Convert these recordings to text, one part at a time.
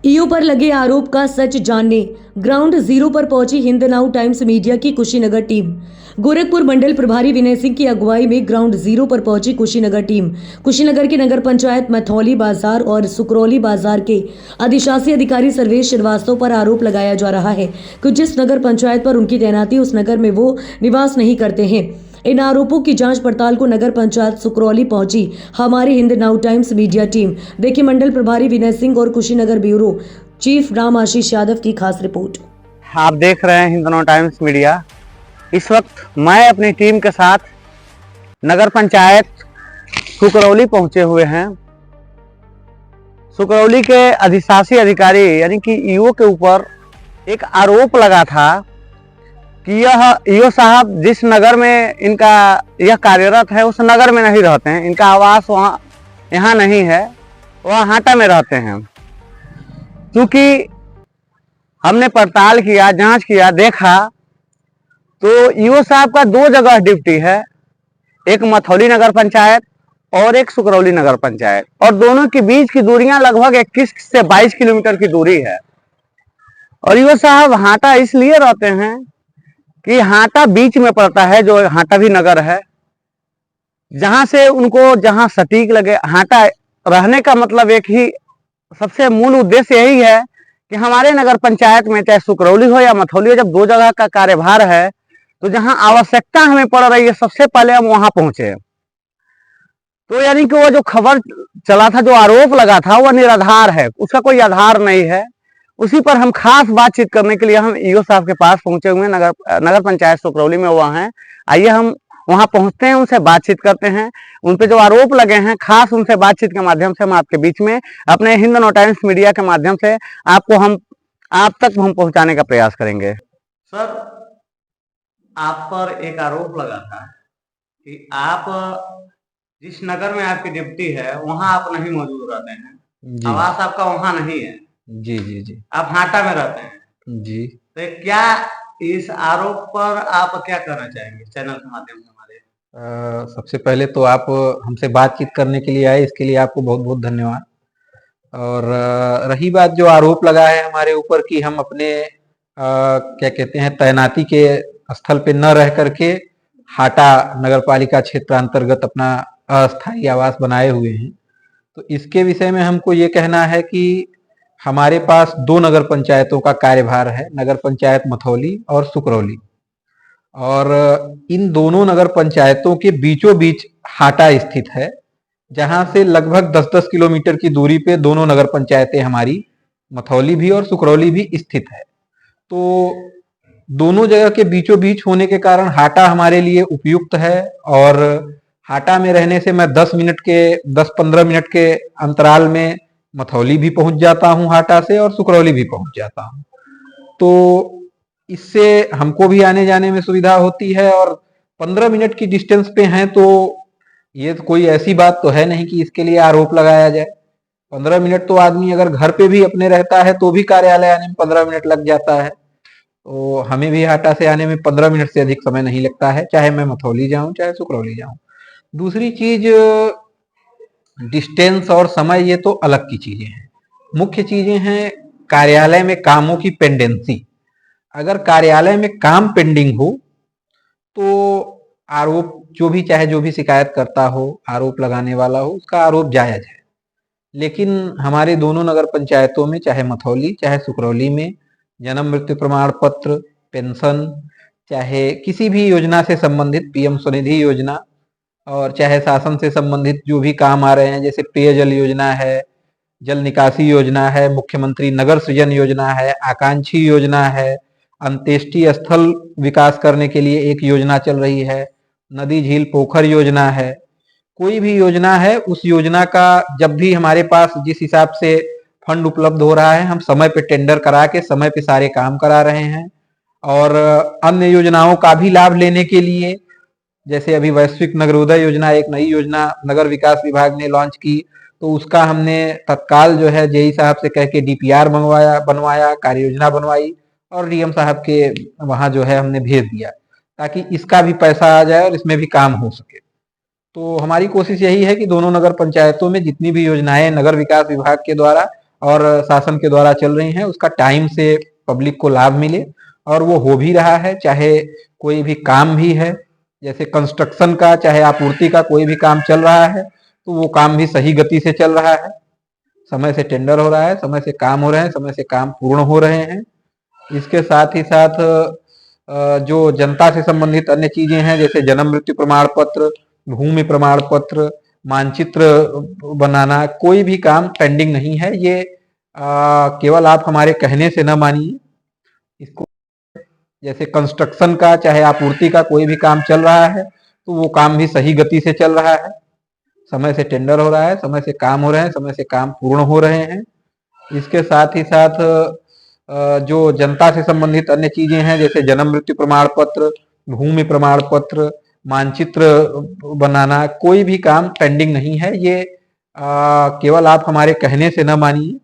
EO पर लगे आरोप का सच जानने ग्राउंड जीरो पर पहुंची हिंद नाउ टाइम्स मीडिया की कुशीनगर टीम। गोरखपुर मंडल प्रभारी विनय सिंह की अगुवाई में ग्राउंड जीरो पर पहुंची कुशीनगर टीम कुशीनगर के नगर पंचायत मथौली बाजार और सुकरौली बाजार के अधिशासी अधिकारी सर्वेश श्रीवास्तव पर आरोप लगाया जा रहा है कि जिस नगर पंचायत पर उनकी तैनाती उस नगर में वो निवास नहीं करते हैं। इन आरोपों की जांच पड़ताल को नगर पंचायत सुकरौली पहुंची हमारी Hind now times media team. देखिए मंडल प्रभारी विनय सिंह और कुशीनगर ब्यूरो चीफ राम आशीष यादव की खास रिपोर्ट। आप देख रहे हैं हिंद नाउ टाइम्स मीडिया। इस वक्त मैं अपनी टीम के साथ नगर पंचायत सुकरौली पहुंचे हुए हैं। सुकरौली के अधिशासी अधिकारी यानी कि ईओ के ऊपर एक आरोप लगा था कि यह ईओ साहब जिस नगर में इनका यह कार्यरत है उस नगर में नहीं रहते हैं, इनका आवास वहाँ यहाँ नहीं है, वह हाटा में रहते हैं। क्योंकि हमने पड़ताल किया, जांच किया, देखा तो ईओ साहब का दो जगह ड्यूटी है, एक मथौली नगर पंचायत और एक सुकरौली नगर पंचायत, और दोनों के बीच की दूरियां लगभग 21 से 22 किलोमीटर की दूरी है। और ईओ साहब हाटा इसलिए रहते हैं कि हाटा बीच में पड़ता है, जो हाटा भी नगर है, जहां से उनको जहां सटीक लगे। हाटा रहने का मतलब एक ही सबसे मूल उद्देश्य यही है कि हमारे नगर पंचायत में चाहे सुकरौली हो या मथौली हो, जब दो जगह का कार्यभार है तो जहां आवश्यकता हमें पड़ रही है सबसे पहले हम वहां पहुंचे। तो यानी कि वो जो खबर चला था, जो आरोप लगा था, वह निराधार है, उसका कोई आधार नहीं है। उसी पर हम खास बातचीत करने के लिए हम ईओ साहब के पास पहुंचे हुए हैं। नगर पंचायत सुकरौली में वह हैं। आइए हम वहां पहुंचते हैं, उनसे बातचीत करते हैं। उन पे जो आरोप लगे हैं खास उनसे बातचीत के माध्यम से हम आपके बीच में अपने हिंद नाउ टाइम्स मीडिया के माध्यम से आप तक हम पहुंचाने का प्रयास करेंगे। सर, आप पर एक आरोप लगा था कि आप जिस नगर में आपकी ड्यूटी है वहां आप नहीं मौजूद रहते हैं, आवास आपका वहां नहीं है। जी जी जी। आप हाटा में रहते हैं जी। तो क्या इस आरोप पर आप क्या करना चाहेंगे चैनल के माध्यम से हमारे? सबसे पहले तो आप हमसे बातचीत करने के लिए आए, इसके लिए आपको बहुत बहुत धन्यवाद। और रही बात जो आरोप लगा है हमारे ऊपर कि हम अपने क्या कहते हैं तैनाती के स्थल पे न रह करके हाटा नगर पालिका क्षेत्र अंतर्गत अपना अस्थायी आवास बनाए हुए हैं, तो इसके विषय में हमको ये कहना है कि हमारे पास दो नगर पंचायतों का कार्यभार है, नगर पंचायत मथौली और सुकरौली, और इन दोनों नगर पंचायतों के बीचों बीच हाटा स्थित है, जहां से लगभग 10-10 किलोमीटर की दूरी पे दोनों नगर पंचायतें हमारी मथौली भी और सुकरौली भी स्थित है। तो दोनों जगह के बीचों बीच होने के कारण हाटा हमारे लिए उपयुक्त है, और हाटा में रहने से मैं 10-15 मिनट के अंतराल में मथौली भी पहुंच जाता हूं हाटा से, और सुकरौली भी पहुंच जाता हूं। तो इससे हमको भी आने जाने में सुविधा होती है, और 15 मिनट की डिस्टेंस पे हैं, तो ये तो कोई ऐसी बात तो है नहीं कि इसके लिए आरोप लगाया जाए। 15 मिनट तो आदमी अगर घर पे भी अपने रहता है तो भी कार्यालय आने में 15 मिनट लग जाता है, तो हमें भी हाटा से आने में 15 मिनट से अधिक समय नहीं लगता है, चाहे मैं मथौली जाऊं चाहे सुकरौली जाऊं। दूसरी चीज, डिस्टेंस और समय ये तो अलग की चीजें हैं। मुख्य चीजें हैं कार्यालय में कामों की पेंडेंसी। अगर कार्यालय में काम पेंडिंग हो तो आरोप जो भी शिकायत करता हो, आरोप लगाने वाला हो, उसका आरोप जायज है। लेकिन हमारे दोनों नगर पंचायतों में, चाहे मथौली चाहे सुकरौली में, जन्म मृत्यु प्रमाण पत्र, पेंशन, चाहे किसी भी योजना से संबंधित पीएम स्वनिधि योजना, और चाहे शासन से संबंधित जो भी काम आ रहे हैं, जैसे पेयजल योजना है, जल निकासी योजना है, मुख्यमंत्री नगर सृजन योजना है, आकांक्षी योजना है, अंत्येष्टि स्थल विकास करने के लिए एक योजना चल रही है, नदी झील पोखर योजना है, कोई भी योजना है, उस योजना का जब भी हमारे पास जिस हिसाब से फंड उपलब्ध हो रहा है, हम समय पे टेंडर करा के समय पे सारे काम करा रहे हैं। और अन्य योजनाओं का भी लाभ लेने के लिए, जैसे अभी वैश्विक नगरोदय योजना, एक नई योजना नगर विकास विभाग ने लॉन्च की, तो उसका हमने तत्काल जो है जेई साहब से कह के डीपीआर बनवाया, कार्य योजना बनवाई, और डीएम साहब के वहां जो है हमने भेज दिया, ताकि इसका भी पैसा आ जाए और इसमें भी काम हो सके। तो हमारी कोशिश यही है कि दोनों नगर पंचायतों में जितनी भी योजनाएं नगर विकास विभाग के द्वारा और शासन के द्वारा चल रही हैं उसका टाइम से पब्लिक को लाभ मिले, और वो हो भी रहा है। चाहे कोई भी काम भी है, जैसे कंस्ट्रक्शन का चाहे आपूर्ति का कोई भी काम चल रहा है तो वो काम भी सही गति से चल रहा है, समय से टेंडर हो रहा है, समय से काम हो रहे हैं, समय से काम पूर्ण हो रहे हैं। इसके साथ ही साथ जो जनता से संबंधित अन्य चीजें हैं, जैसे जन्म मृत्यु प्रमाण पत्र, भूमि प्रमाण पत्र, मानचित्र बनाना, कोई भी काम पेंडिंग नहीं है। ये केवल आप हमारे कहने से न मानिए इसको। जैसे कंस्ट्रक्शन का चाहे आपूर्ति का कोई भी काम चल रहा है तो वो काम भी सही गति से चल रहा है, समय से टेंडर हो रहा है, समय से काम हो रहे हैं, समय से काम पूर्ण हो रहे हैं। इसके साथ ही साथ जो जनता से संबंधित अन्य चीजें हैं, जैसे जन्म मृत्यु प्रमाण पत्र, भूमि प्रमाण पत्र, मानचित्र बनाना, कोई भी काम पेंडिंग नहीं है। ये केवल आप हमारे कहने से न मानिए,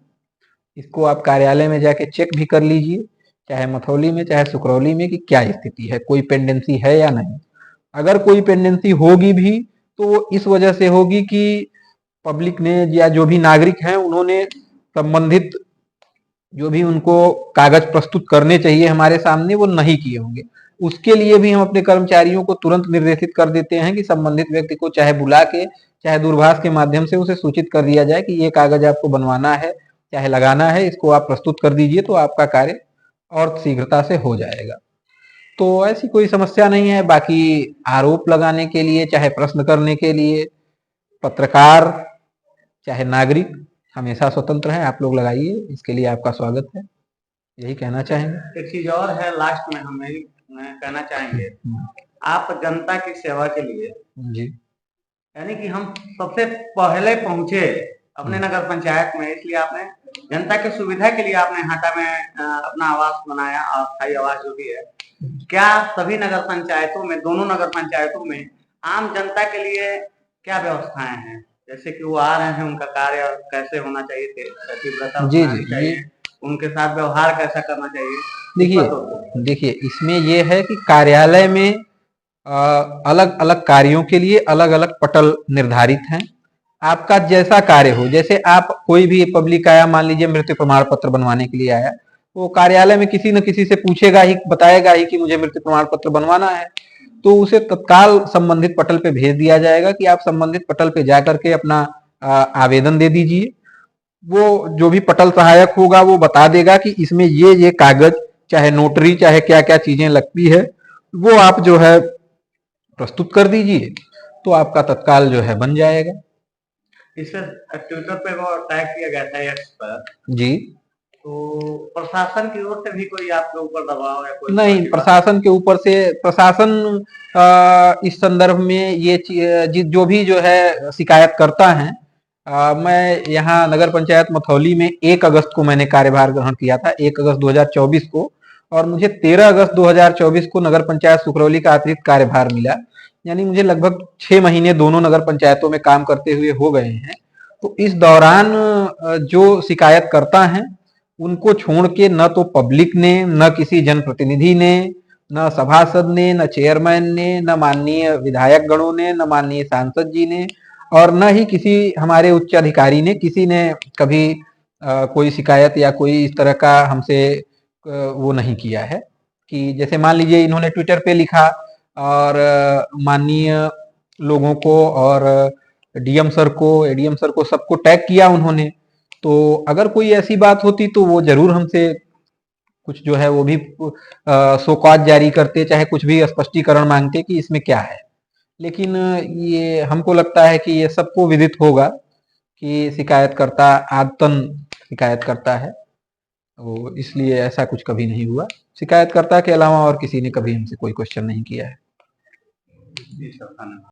इसको आप कार्यालय में जाके चेक भी कर लीजिए, चाहे मथौली में चाहे सुकरौली में, कि क्या स्थिति है, कोई पेंडेंसी है या नहीं। अगर कोई पेंडेंसी होगी भी तो इस वजह से होगी कि पब्लिक ने या जो भी नागरिक हैं उन्होंने संबंधित जो भी उनको कागज प्रस्तुत करने चाहिए हमारे सामने वो नहीं किए होंगे। उसके लिए भी हम अपने कर्मचारियों को तुरंत निर्देशित कर देते हैं कि संबंधित व्यक्ति को चाहे बुला के चाहे दूरभाष के माध्यम से उसे सूचित कर दिया जाए कि ये कागज आपको बनवाना है चाहे लगाना है, इसको आप प्रस्तुत कर दीजिए तो आपका कार्य और शीघ्रता से हो जाएगा। तो ऐसी कोई समस्या नहीं है। बाकी आरोप लगाने के लिए चाहे प्रश्न करने के लिए पत्रकार चाहे नागरिक हमेशा स्वतंत्र है, आप लोग लगाइए, इसके लिए आपका स्वागत है, यही कहना चाहेंगे। एक चीज और है, लास्ट में हम यही कहना चाहेंगे, आप जनता की सेवा के लिए जी, यानी कि हम सबसे पहले पहुंचे अपने नगर पंचायत में, इसलिए आपने जनता की सुविधा के लिए आपने हाटा में अपना आवास बनाया, अस्थायी आवास जो भी है। क्या सभी नगर पंचायतों में, दोनों नगर पंचायतों में आम जनता के लिए क्या व्यवस्थाएं हैं, जैसे कि वो आ रहे हैं उनका कार्य कैसे होना चाहिए, जी जी जी, उनके साथ व्यवहार कैसा करना चाहिए? देखिए इसमें ये है कि कार्यालय में अलग अलग कार्यों के लिए अलग अलग पटल निर्धारित हैं। आपका जैसा कार्य हो, जैसे आप कोई भी पब्लिक आया, मान लीजिए मृत्यु प्रमाण पत्र बनवाने के लिए आया, वो कार्यालय में किसी न किसी से पूछेगा ही, बताएगा ही कि मुझे मृत्यु प्रमाण पत्र बनवाना है, तो उसे तत्काल संबंधित पटल पे भेज दिया जाएगा कि आप संबंधित पटल पे जाकर के अपना आवेदन दे दीजिए। वो जो भी पटल सहायक होगा वो बता देगा कि इसमें ये कागज चाहे नोटरी चाहे क्या क्या चीजें लगती है वो आप जो है प्रस्तुत कर दीजिए, तो आपका तत्काल जो है बन जाएगा। इसे ट्विटर पे वो टैग किया गया था एक्स पर जी, तो प्रशासन की ओर से भी कोई आपके ऊपर दबाव या कोई? नहीं, प्रशासन के ऊपर से, प्रशासन इस संदर्भ में ये जो भी जो है शिकायत करता है, मैं यहाँ नगर पंचायत मथौली में 1 अगस्त को मैंने कार्यभार ग्रहण किया था, 1 अगस्त 2024 को, और मुझे 13 अगस्त 2024 को नगर पंचायत सुकरौली का अतिरिक्त कार्यभार मिला। यानी मुझे लगभग 6 महीने दोनों नगर पंचायतों में काम करते हुए हो गए हैं। तो इस दौरान जो शिकायत करता है उनको छोड़ के न तो पब्लिक ने, न किसी जनप्रतिनिधि ने, न सभासद ने, न चेयरमैन ने, न माननीय विधायक गणों ने, न माननीय सांसद जी ने, और न ही किसी हमारे उच्च अधिकारी ने, किसी ने कभी कोई शिकायत या कोई इस तरह का हमसे वो नहीं किया है कि जैसे मान लीजिए इन्होंने ट्विटर पे लिखा और माननीय लोगों को और डीएम सर को, एडीएम सर को, सबको टैग किया उन्होंने। तो अगर कोई ऐसी बात होती तो वो जरूर हमसे कुछ जो है वो भी शो कॉज जारी करते, चाहे कुछ भी स्पष्टीकरण मांगते कि इसमें क्या है। लेकिन ये हमको लगता है कि ये सबको विदित होगा कि शिकायतकर्ता आदतन शिकायत करता है, वो इसलिए ऐसा कुछ कभी नहीं हुआ। शिकायतकर्ता के अलावा और किसी ने कभी हमसे कोई क्वेश्चन नहीं किया है।